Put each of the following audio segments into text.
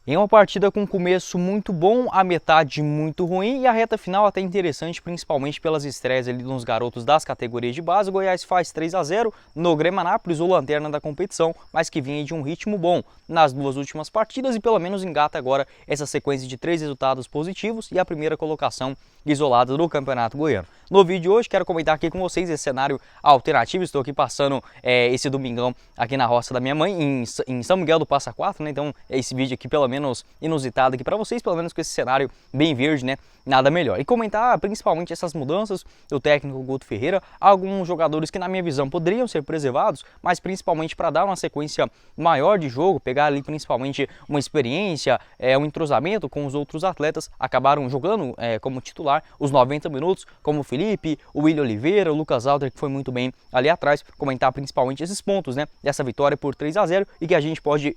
Em uma partida com um começo muito bom, a metade muito ruim e a reta final até interessante, principalmente pelas estreias ali nos garotos das categorias de base. O Goiás faz 3-0 no Grêmio Anápolis, o lanterna da competição, mas que vinha de um ritmo bom nas duas últimas partidas e pelo menos engata agora essa sequência de 3 resultados positivos e a primeira colocação isolada do Campeonato Goiano. No vídeo de hoje quero comentar aqui com vocês esse cenário alternativo. Estou aqui passando esse domingão aqui na roça da minha mãe, em São Miguel do Passa Quatro, né? Então esse vídeo aqui pelo menos inusitado aqui para vocês, pelo menos com esse cenário bem verde, né? Nada melhor. E comentar principalmente essas mudanças do técnico Guto Ferreira, alguns jogadores que na minha visão poderiam ser preservados, mas principalmente para dar uma sequência maior de jogo, pegar ali principalmente uma experiência, um entrosamento com os outros atletas, acabaram jogando como titular os 90 minutos, como o Felipe, o William Oliveira, o Lucas Alter, que foi muito bem ali atrás. Comentar principalmente esses pontos, né, dessa vitória por 3-0 e que a gente pode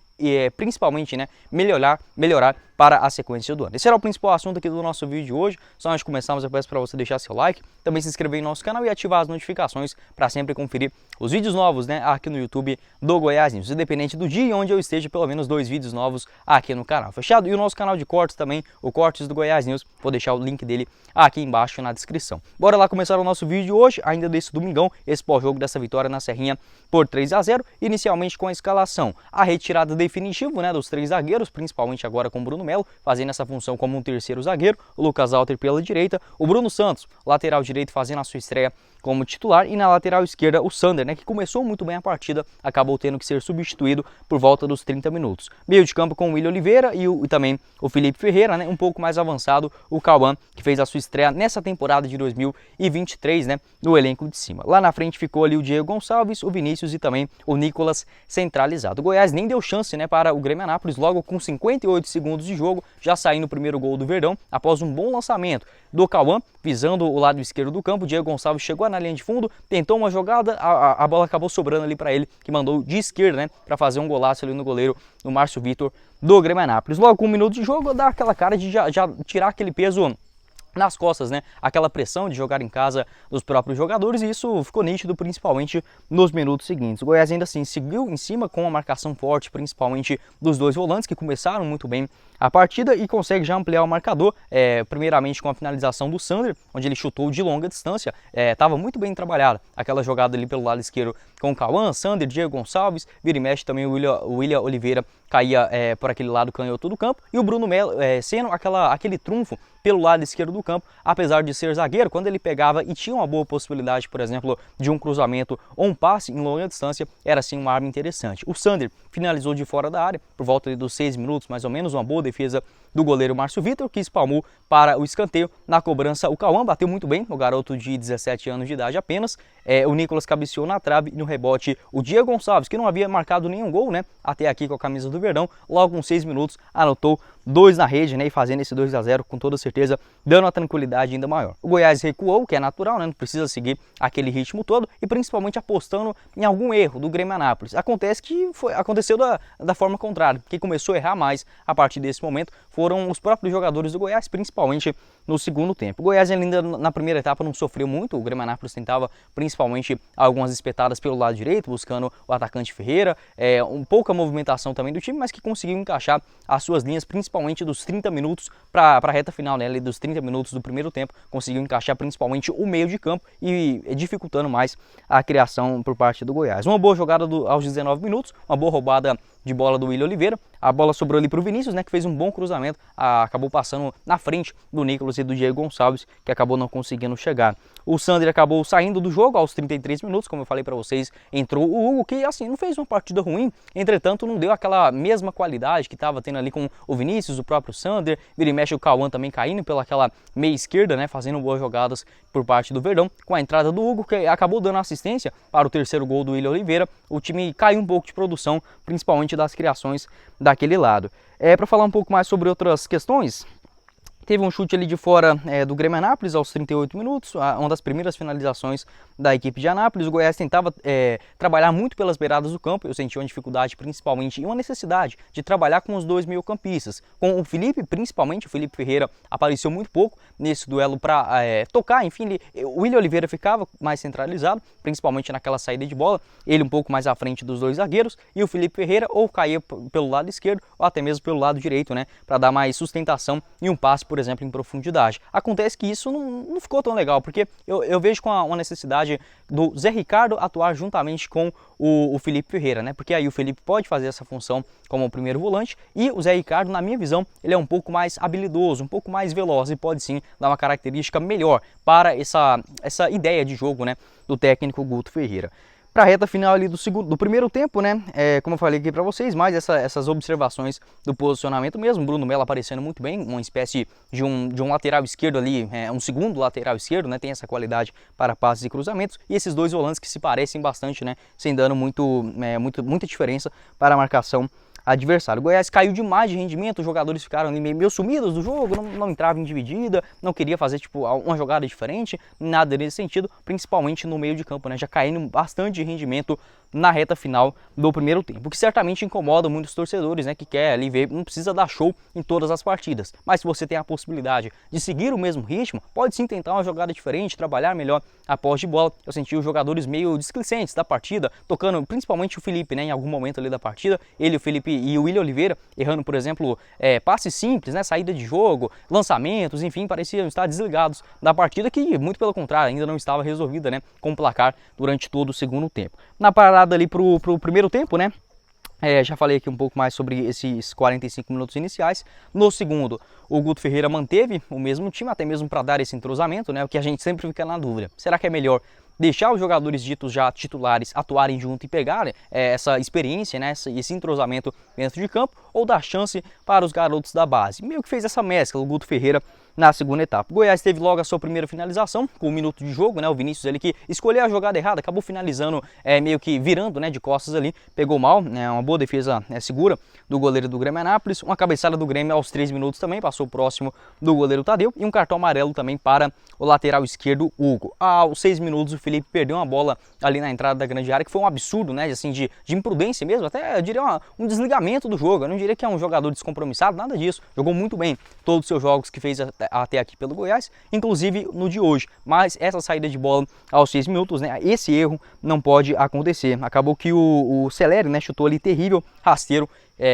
principalmente, né, melhorar para a sequência do ano. Esse era o principal assunto aqui do nosso vídeo de hoje. Só antes de começarmos, eu peço para você deixar seu like, também se inscrever no nosso canal e ativar as notificações para sempre conferir os vídeos novos, né, aqui no YouTube do Goiás News, independente do dia onde eu esteja, pelo menos 2 vídeos novos aqui no canal, fechado? E o nosso canal de cortes também, o Cortes do Goiás News, vou deixar o link dele aqui embaixo na descrição. Bora lá começar o nosso vídeo de hoje, ainda desse domingão, esse pós-jogo dessa vitória na Serrinha por 3-0, inicialmente com a escalação, a retirada definitiva, né, dos 3 zagueiros, principalmente agora com o Bruno Melo, fazendo essa função como um terceiro zagueiro, o Lucas Alter pela direita, o Bruno Santos, lateral direito, fazendo a sua estreia como titular, e na lateral esquerda o Sander, né, que começou muito bem a partida, acabou tendo que ser substituído por volta dos 30 minutos. Meio de campo com o William Oliveira e também o Felipe Ferreira, né, um pouco mais avançado o Cauã, que fez a sua estreia nessa temporada de 2023, né, no elenco de cima. Lá na frente ficou ali o Diego Gonçalves, o Vinícius e também o Nicolas centralizado. O Goiás nem deu chance, né, para o Grêmio Anápolis, logo com 58 segundos de jogo, já saindo o primeiro gol do Verdão, após um bom lançamento do Cauã, visando o lado esquerdo do campo. O Diego Gonçalves chegou na linha de fundo, tentou uma jogada, a bola acabou sobrando ali para ele, que mandou de esquerda, né, para fazer um golaço ali no goleiro, no Márcio Vitor, do Grêmio Anápolis. Logo com 1 minuto de jogo, dá aquela cara de já tirar aquele peso nas costas, né? Aquela pressão de jogar em casa dos próprios jogadores, e isso ficou nítido principalmente nos minutos seguintes. O Goiás ainda assim seguiu em cima com uma marcação forte, principalmente dos 2 volantes, que começaram muito bem a partida e consegue já ampliar o marcador, primeiramente com a finalização do Sander, onde ele chutou de longa distância, estava muito bem trabalhada aquela jogada ali pelo lado esquerdo com o Cauã, Sander, Diego Gonçalves, vira e mexe também o William Oliveira caía por aquele lado canhoto do campo, e o Bruno Melo sendo aquele trunfo pelo lado esquerdo do campo, apesar de ser zagueiro, quando ele pegava e tinha uma boa possibilidade, por exemplo, de um cruzamento ou um passe em longa distância, era sim uma arma interessante. O Sander finalizou de fora da área, por volta dos 6 minutos, mais ou menos, uma boa defesa do goleiro Márcio Vitor, que espalmou para o escanteio. Na cobrança, o Cauã bateu muito bem, o garoto de 17 anos de idade apenas. O Nicolas cabeceou na trave e no rebote o Diego Gonçalves, que não havia marcado nenhum gol, né, até aqui com a camisa do Verdão, logo com 6 minutos anotou 2 na rede, né, e fazendo esse 2-0 com toda certeza, dando uma tranquilidade ainda maior. O Goiás recuou, o que é natural, né, não precisa seguir aquele ritmo todo, e principalmente apostando em algum erro do Grêmio Anápolis. Acontece que aconteceu da forma contrária. Quem começou a errar mais a partir desse momento foram os próprios jogadores do Goiás, principalmente no segundo tempo. O Goiás ainda na primeira etapa não sofreu muito, o Grêmio Anápolis tentava principalmente algumas espetadas pelo lado direito, buscando o atacante Ferreira, pouca movimentação também do time, mas que conseguiu encaixar as suas linhas, principalmente dos 30 minutos para a reta final, né, ali dos 30 minutos do primeiro tempo, conseguiu encaixar principalmente o meio de campo e dificultando mais a criação por parte do Goiás. Uma boa jogada aos 19 minutos, uma boa roubada de bola do William Oliveira, a bola sobrou ali para o Vinícius, né, que fez um bom cruzamento, acabou passando na frente do Nicolas e do Diego Gonçalves, que acabou não conseguindo chegar. O Sander acabou saindo do jogo aos 33 minutos, como eu falei para vocês, entrou o Hugo, que assim, não fez uma partida ruim, entretanto não deu aquela mesma qualidade que estava tendo ali com o Vinícius, o próprio Sander, vira e mexe o Cauã também caindo pelaquela meia esquerda, né, fazendo boas jogadas por parte do Verdão, com a entrada do Hugo, que acabou dando assistência para o terceiro gol do William Oliveira. O time caiu um pouco de produção, principalmente das criações daquele lado. Para falar um pouco mais sobre outras questões, Teve um chute ali de fora do Grêmio Anápolis aos 38 minutos, uma das primeiras finalizações da equipe de Anápolis. O Goiás tentava trabalhar muito pelas beiradas do campo, eu senti uma dificuldade principalmente e uma necessidade de trabalhar com os dois meio-campistas. Com o Felipe, principalmente, o Felipe Ferreira apareceu muito pouco nesse duelo para tocar, enfim, o William Oliveira ficava mais centralizado, principalmente naquela saída de bola, ele um pouco mais à frente dos dois zagueiros, e o Felipe Ferreira ou caía pelo lado esquerdo ou até mesmo pelo lado direito, né, para dar mais sustentação e um passe, por exemplo, em profundidade. Acontece que isso não ficou tão legal, porque eu vejo com uma necessidade do Zé Ricardo atuar juntamente com o Felipe Ferreira, né? Porque aí o Felipe pode fazer essa função como o primeiro volante e o Zé Ricardo, na minha visão, ele é um pouco mais habilidoso, um pouco mais veloz e pode sim dar uma característica melhor para essa ideia de jogo, né, do técnico Guto Ferreira. Para a reta final ali do primeiro tempo, né? Como eu falei aqui para vocês, mais essas observações do posicionamento mesmo. Bruno Melo aparecendo muito bem, uma espécie de um lateral esquerdo ali, um segundo lateral esquerdo, né? Tem essa qualidade para passes e cruzamentos. E esses dois volantes que se parecem bastante, né? Sem dando muita diferença para a marcação adversário. O Goiás caiu demais de rendimento, os jogadores ficaram ali meio sumidos do jogo, não entrava em dividida, não queria fazer tipo uma jogada diferente, nada nesse sentido, principalmente no meio de campo, né? Já caindo bastante de rendimento na reta final do primeiro tempo, o que certamente incomoda muitos torcedores, né, que quer ali ver, não precisa dar show em todas as partidas, mas se você tem a possibilidade de seguir o mesmo ritmo, pode sim tentar uma jogada diferente, trabalhar melhor a posse de bola. Eu senti os jogadores meio displicentes da partida, tocando principalmente o Felipe, né, em algum momento ali da partida, ele, o Felipe e o William Oliveira errando, por exemplo, passes simples, né, saída de jogo, lançamentos, enfim, pareciam estar desligados da partida, que muito pelo contrário, ainda não estava resolvida, né, com o placar durante todo o segundo tempo. Na parada ali pro primeiro tempo, né? Já falei aqui um pouco mais sobre esses 45 minutos iniciais. No segundo, o Guto Ferreira manteve o mesmo time, até mesmo para dar esse entrosamento, né? O que a gente sempre fica na dúvida. Será que é melhor deixar os jogadores ditos já titulares atuarem junto e pegarem essa experiência, né, esse entrosamento dentro de campo, ou dar chance para os garotos da base? Meio que fez essa mescla o Guto Ferreira na segunda etapa. O Goiás teve logo a sua primeira finalização, com 1 minuto de jogo, né? O Vinícius ele que escolheu a jogada errada, acabou finalizando, meio que virando, né, de costas ali, pegou mal, né? Uma boa defesa segura do goleiro do Grêmio Anápolis, uma cabeçada do Grêmio aos 3 minutos também, passou próximo do goleiro Tadeu, e um cartão amarelo também para o lateral esquerdo Hugo. Aos 6 minutos o Felipe perdeu uma bola ali na entrada da grande área, que foi um absurdo, né, assim, de imprudência mesmo, até eu diria um desligamento do jogo. Eu não diria que é um jogador descompromissado, nada disso, jogou muito bem todos os seus jogos que fez até aqui pelo Goiás, inclusive no de hoje, mas essa saída de bola aos 6 minutos, né, esse erro não pode acontecer. Acabou que o Celeri, né, chutou ali terrível, rasteiro,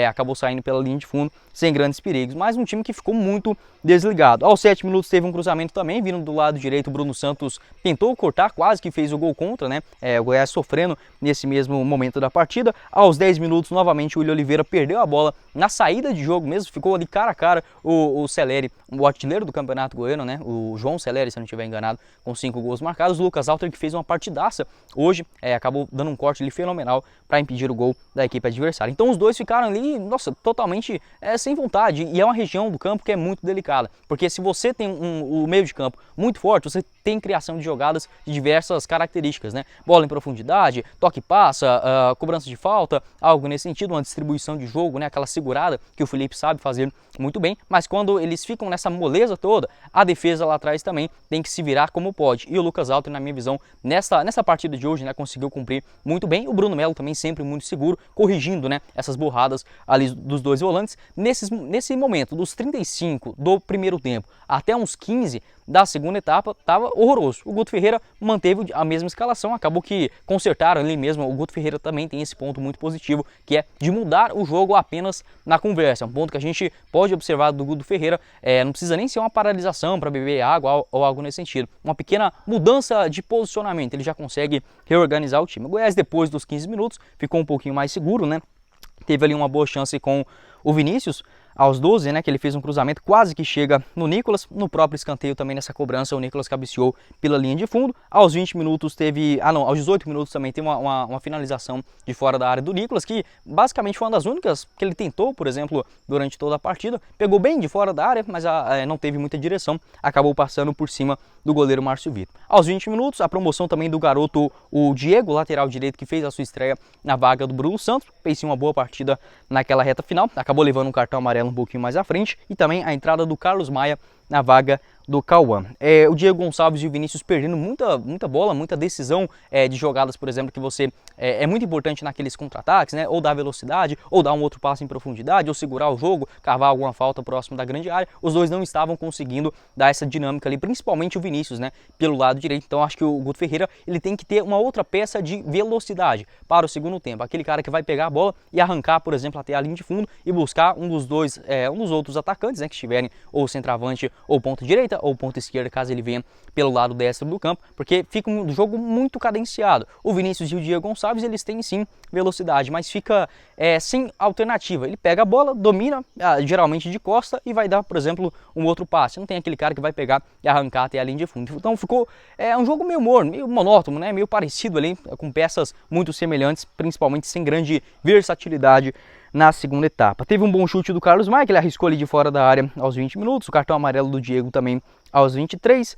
acabou saindo pela linha de fundo sem grandes perigos, mas um time que ficou muito desligado. Aos 7 minutos teve um cruzamento também, vindo do lado direito, o Bruno Santos tentou cortar, quase que fez o gol contra, né? O Goiás sofrendo nesse mesmo momento da partida. Aos 10 minutos, novamente, o William Oliveira perdeu a bola na saída de jogo mesmo, ficou ali cara a cara o Celeri, o artilheiro do Campeonato Goiano, né? O João Celeri, se eu não estiver enganado, com 5 gols marcados. O Lucas Alter, que fez uma partidaça hoje, acabou dando um corte ali fenomenal para impedir o gol da equipe adversária. Então os dois ficaram ali, nossa, totalmente sem vontade, e é uma região do campo que é muito delicada, porque se você tem o meio de campo muito forte, você tem criação de jogadas de diversas características, né? Bola em profundidade, toque e passa, cobrança de falta, algo nesse sentido, uma distribuição de jogo, né? Aquela segurada que o Felipe sabe fazer muito bem, mas quando eles ficam nessa moleza toda, a defesa lá atrás também tem que se virar como pode, e o Lucas Alter, na minha visão, nessa partida de hoje, né, conseguiu cumprir muito bem. O Bruno Melo também sempre muito seguro, corrigindo, né, essas borradas ali dos dois volantes. Nesse momento, dos 35 do primeiro tempo até uns 15 da segunda etapa, estava horroroso. O Guto Ferreira manteve a mesma escalação, acabou que consertaram ali mesmo. O Guto Ferreira também tem esse ponto muito positivo, que é de mudar o jogo apenas na conversa. Um ponto que a gente pode observar do Guto Ferreira, não precisa nem ser uma paralisação para beber água ou algo nesse sentido. Uma pequena mudança de posicionamento, ele já consegue reorganizar o time. O Goiás, depois dos 15 minutos, ficou um pouquinho mais seguro, né? Teve ali uma boa chance com o Vinícius, aos 12, né, que ele fez um cruzamento, quase que chega no Nicolas, no próprio escanteio também nessa cobrança, o Nicolas cabeceou pela linha de fundo. Aos 20 minutos teve, aos 18 minutos também tem uma finalização de fora da área do Nicolas, que basicamente foi uma das únicas que ele tentou, por exemplo, durante toda a partida, pegou bem de fora da área, mas não teve muita direção, acabou passando por cima do goleiro Márcio Vitor. Aos 20 minutos, a promoção também do garoto, o Diego, lateral direito, que fez a sua estreia na vaga do Bruno Santos, fez sim uma boa partida naquela reta final, acabou levando um cartão amarelo um pouquinho mais à frente, e também a entrada do Carlos Maia na vaga do Cauã. O Diego Gonçalves e o Vinícius perdendo muita bola, muita decisão de jogadas, por exemplo, que você é muito importante naqueles contra-ataques, né? Ou dar velocidade, ou dar um outro passe em profundidade, ou segurar o jogo, cavar alguma falta próximo da grande área. Os dois não estavam conseguindo dar essa dinâmica ali, principalmente o Vinícius, né? Pelo lado direito. Então acho que o Guto Ferreira ele tem que ter uma outra peça de velocidade para o segundo tempo. Aquele cara que vai pegar a bola e arrancar, por exemplo, até a linha de fundo e buscar um dos outros atacantes, né? Que estiverem ou centroavante ou ponta direita ou ponta esquerda, caso ele venha pelo lado destro do campo, porque fica um jogo muito cadenciado. O Vinícius e o Diego Gonçalves, eles têm sim velocidade, mas fica sem alternativa. Ele pega a bola, domina, geralmente de costa, e vai dar, por exemplo, um outro passe. Não tem aquele cara que vai pegar e arrancar até a linha de fundo. Então ficou um jogo meio morno, meio monótono, né? Meio parecido ali, com peças muito semelhantes, principalmente sem grande versatilidade na segunda etapa. Teve um bom chute do Carlos Maia, que ele arriscou ali de fora da área aos 20 minutos, o cartão amarelo do Diego também aos 23,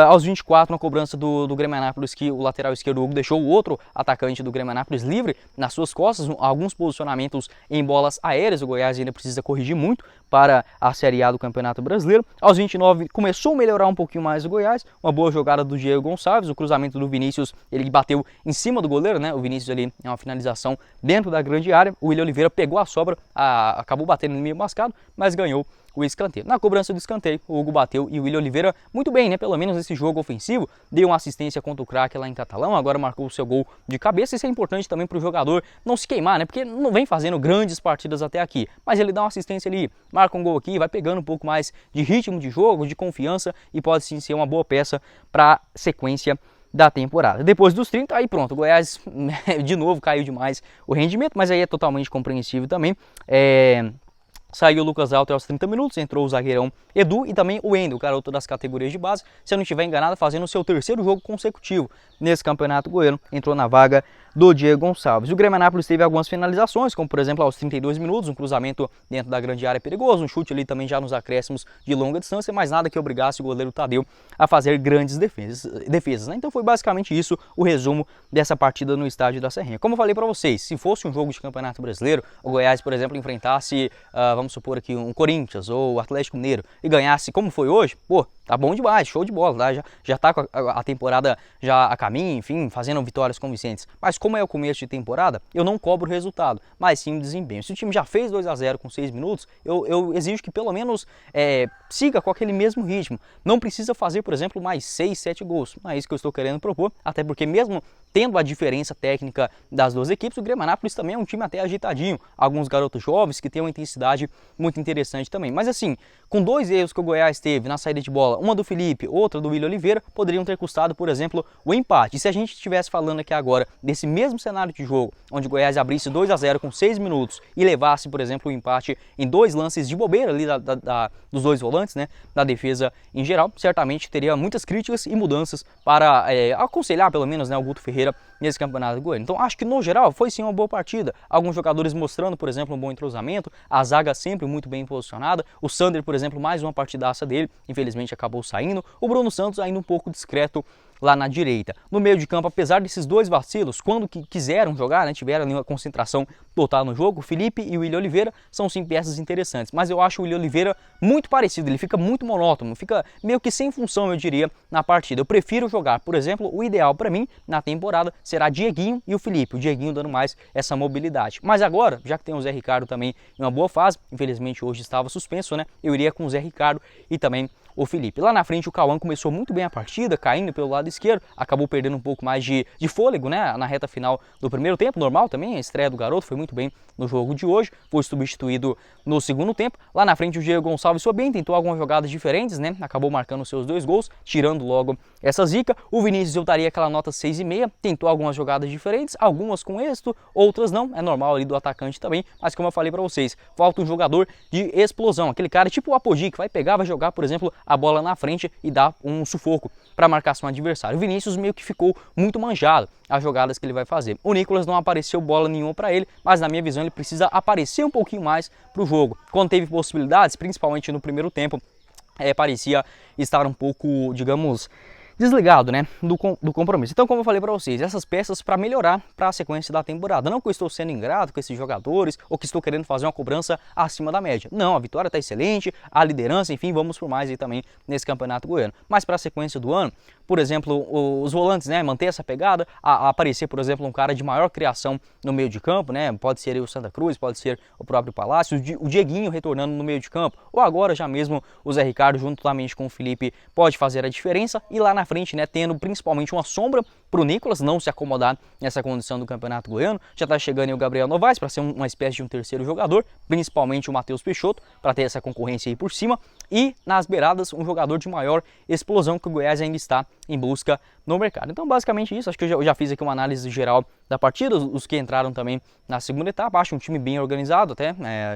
aos 24 na cobrança do Grêmio Anápolis, que o lateral esquerdo Hugo deixou o outro atacante do Grêmio Anápolis livre nas suas costas, alguns posicionamentos em bolas aéreas, o Goiás ainda precisa corrigir muito para a Série A do Campeonato Brasileiro. Aos 29 começou a melhorar um pouquinho mais o Goiás, uma boa jogada do Diego Gonçalves, o cruzamento do Vinícius, ele bateu em cima do goleiro, né? O Vinícius ali é uma finalização dentro da grande área, o William Oliveira pegou a sobra, acabou batendo no meio mascado, mas ganhou o escanteio. Na cobrança do escanteio, o Hugo bateu e o William Oliveira, muito bem, né? Pelo menos nesse jogo ofensivo, deu uma assistência contra o craque lá em Catalão, agora marcou o seu gol de cabeça. Isso é importante também para o jogador não se queimar, né? Porque não vem fazendo grandes partidas até aqui, mas ele dá uma assistência ali, marca um gol aqui, vai pegando um pouco mais de ritmo de jogo, de confiança, e pode sim ser uma boa peça para a sequência da temporada. Depois dos 30, aí pronto, o Goiás de novo caiu demais o rendimento, mas aí é totalmente compreensível também. Saiu o Lucas Alter aos 30 minutos, entrou o zagueirão Edu e também o Wendel, garoto das categorias de base, se eu não estiver enganado, fazendo o seu terceiro jogo consecutivo nesse campeonato goiano, entrou na vaga do Diego Gonçalves. O Grêmio Anápolis teve algumas finalizações, como por exemplo aos 32 minutos, um cruzamento dentro da grande área perigoso, um chute ali também já nos acréscimos de longa distância, mas nada que obrigasse o goleiro Tadeu a fazer grandes defesas, né? Então foi basicamente isso o resumo dessa partida no estádio da Serrinha. Como eu falei para vocês, se fosse um jogo de campeonato brasileiro, o Goiás, por exemplo, enfrentasse, vamos supor aqui, um Corinthians ou o Atlético Mineiro e ganhasse como foi hoje, pô, tá bom demais, show de bola, tá? Já tá com a temporada já a caminho, enfim, fazendo vitórias convincentes. Mas como é o começo de temporada, eu não cobro o resultado, mas sim o desempenho. Se o time já fez 2-0 com 6 minutos, eu exijo que pelo menos siga com aquele mesmo ritmo. Não precisa fazer, por exemplo, mais 6, 7 gols. Não é isso que eu estou querendo propor, até porque mesmo tendo a diferença técnica das duas equipes, o Grêmio Anápolis também é um time até agitadinho. Alguns garotos jovens que têm uma intensidade muito interessante também. Mas assim, com 2 erros que o Goiás teve na saída de bola, uma do Felipe, outra do William Oliveira, poderiam ter custado, por exemplo, o empate. E se a gente estivesse falando aqui agora desse mesmo cenário de jogo, onde o Goiás abrisse 2-0 com 6 minutos e levasse, por exemplo, o empate em 2 lances de bobeira ali dos 2 volantes, né, da defesa em geral, certamente teria muitas críticas e mudanças para aconselhar, pelo menos, né, o Guto Ferreira nesse campeonato goiano. Então acho que no geral foi sim uma boa partida. Alguns jogadores mostrando, por exemplo, um bom entrosamento, a zaga sempre muito bem posicionada, o Sander, por exemplo, mais uma partidaça dele, infelizmente acabou saindo, o Bruno Santos ainda um pouco discreto lá na direita. No meio de campo, apesar desses 2 vacilos, quando quiseram jogar, né, tiveram ali uma concentração total no jogo, o Felipe e o William Oliveira são sim peças interessantes, mas eu acho o William Oliveira muito parecido, ele fica muito monótono, fica meio que sem função, eu diria, na partida. Eu prefiro jogar, por exemplo, o ideal para mim na temporada será Dieguinho e o Felipe, o Dieguinho dando mais essa mobilidade. Mas agora, já que tem o Zé Ricardo também em uma boa fase, infelizmente hoje estava suspenso, né, eu iria com o Zé Ricardo e também o Felipe. Lá na frente o Cauã começou muito bem a partida, caindo pelo lado esquerdo, acabou perdendo um pouco mais de fôlego, né, na reta final do primeiro tempo, normal também, a estreia do garoto foi muito bem no jogo de hoje, foi substituído no segundo tempo. Lá na frente o Diego Gonçalves foi bem, tentou algumas jogadas diferentes, né, acabou marcando os seus 2 gols, tirando logo essa zica. O Vinícius eu daria aquela nota 6,5, tentou algumas jogadas diferentes, algumas com êxito, outras não, é normal ali do atacante também, mas como eu falei para vocês, falta um jogador de explosão, aquele cara tipo o Apodi, que vai pegar, vai jogar, por exemplo, a bola na frente e dar um sufoco para marcar seu adversário. O Vinícius meio que ficou muito manjado as jogadas que ele vai fazer. O Nicolas não apareceu bola nenhuma para ele, mas na minha visão ele precisa aparecer um pouquinho mais para o jogo. Quando teve possibilidades, principalmente no primeiro tempo, parecia estar um pouco, digamos, desligado, né, do compromisso. Então, como eu falei para vocês, essas peças para melhorar para a sequência da temporada. Não que eu estou sendo ingrato com esses jogadores ou que estou querendo fazer uma cobrança acima da média. Não, a vitória está excelente, a liderança, enfim, vamos por mais aí também nesse campeonato goiano. Mas para a sequência do ano, por exemplo, os volantes, né, manter essa pegada, a aparecer, por exemplo, um cara de maior criação no meio de campo, né, pode ser o Santa Cruz, pode ser o próprio Palácio, o Dieguinho retornando no meio de campo, ou agora já mesmo o Zé Ricardo juntamente com o Felipe pode fazer a diferença, e lá na frente, né, tendo principalmente uma sombra para o Nicolas não se acomodar nessa condição do Campeonato Goiano. Já está chegando aí o Gabriel Novaes para ser uma espécie de um terceiro jogador, principalmente o Matheus Peixoto, para ter essa concorrência aí por cima, e nas beiradas um jogador de maior explosão que o Goiás ainda está em busca no mercado. Então basicamente isso, acho que eu já fiz aqui uma análise geral da partida, os que entraram também na segunda etapa, acho um time bem organizado até,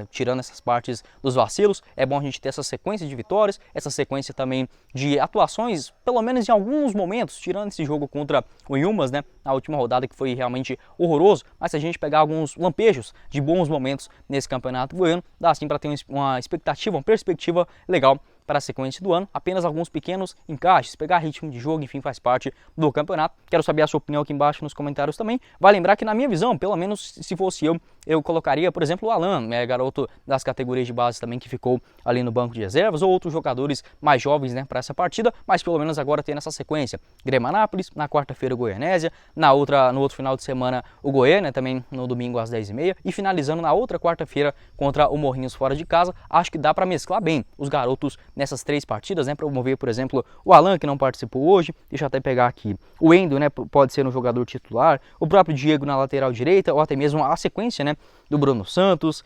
tirando essas partes dos vacilos, é bom a gente ter essa sequência de vitórias, essa sequência também de atuações, pelo menos em alguns momentos, tirando esse jogo contra o Yumas, né, na última rodada que foi realmente horroroso, mas se a gente pegar alguns lampejos de bons momentos nesse campeonato goiano, dá assim para ter uma expectativa, uma perspectiva legal para a sequência do ano, apenas alguns pequenos encaixes, pegar ritmo de jogo, enfim, faz parte do campeonato. Quero saber a sua opinião aqui embaixo nos comentários também. Vai lembrar que na minha visão, pelo menos se fosse eu colocaria, por exemplo, o Alan, garoto das categorias de base também que ficou ali no banco de reservas, ou outros jogadores mais jovens, né, para essa partida, mas pelo menos agora tem nessa sequência. Grêmio Anápolis, na quarta-feira o Goianésia, no outro final de semana o Goiânia, também no domingo às 10h30, e finalizando na outra quarta-feira contra o Morrinhos fora de casa. Acho que dá para mesclar bem os garotos nessas 3 partidas, né, promover, por exemplo, o Alan, que não participou hoje, deixa eu até pegar aqui, o Endo, né, pode ser um jogador titular, o próprio Diego na lateral direita, ou até mesmo a sequência, né, do Bruno Santos,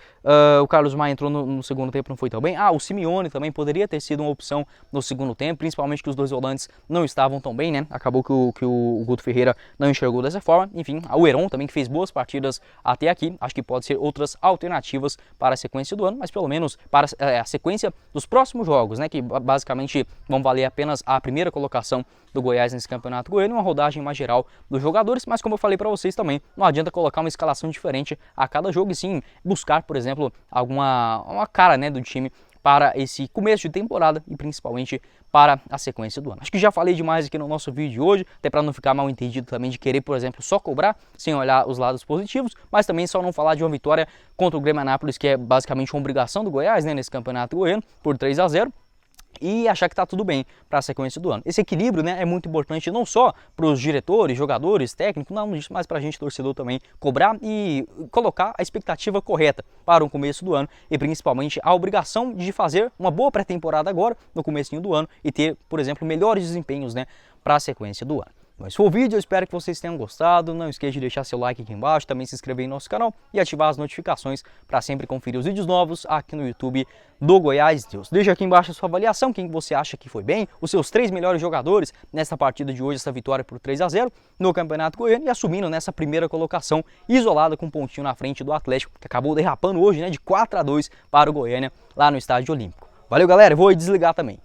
o Carlos Maia entrou no segundo tempo, não foi tão bem, o Simeone também poderia ter sido uma opção no segundo tempo, principalmente que os dois volantes não estavam tão bem, né, acabou que o Guto Ferreira não enxergou dessa forma, enfim, o Heron também que fez boas partidas até aqui, acho que pode ser outras alternativas para a sequência do ano, mas pelo menos para a sequência dos próximos jogos, né, que basicamente vão valer apenas a primeira colocação do Goiás nesse campeonato goiano, uma rodagem mais geral dos jogadores, mas como eu falei para vocês também, não adianta colocar uma escalação diferente a cada jogo e sim buscar, por exemplo, uma cara, né, do time para esse começo de temporada e principalmente para a sequência do ano. Acho que já falei demais aqui no nosso vídeo de hoje, até para não ficar mal entendido também de querer, por exemplo, só cobrar sem olhar os lados positivos, mas também só não falar de uma vitória contra o Grêmio Anápolis, que é basicamente uma obrigação do Goiás, né, nesse campeonato goiano, por 3-0. E achar que está tudo bem para a sequência do ano. Esse equilíbrio, né, é muito importante não só para os diretores, jogadores, técnicos, não disso, mas para a gente torcedor também cobrar e colocar a expectativa correta para o começo do ano e principalmente a obrigação de fazer uma boa pré-temporada agora no comecinho do ano e ter, por exemplo, melhores desempenhos, né, para a sequência do ano. Mas foi o vídeo, eu espero que vocês tenham gostado, não esqueça de deixar seu like aqui embaixo, também se inscrever em nosso canal e ativar as notificações para sempre conferir os vídeos novos aqui no YouTube do Goiás News. Deixa aqui embaixo a sua avaliação, quem você acha que foi bem, os seus 3 melhores jogadores nessa partida de hoje, essa vitória por 3-0 no Campeonato Goiano e assumindo nessa primeira colocação isolada com um pontinho na frente do Atlético, que acabou derrapando hoje, né, de 4-2 para o Goiânia lá no Estádio Olímpico. Valeu galera, eu vou desligar também.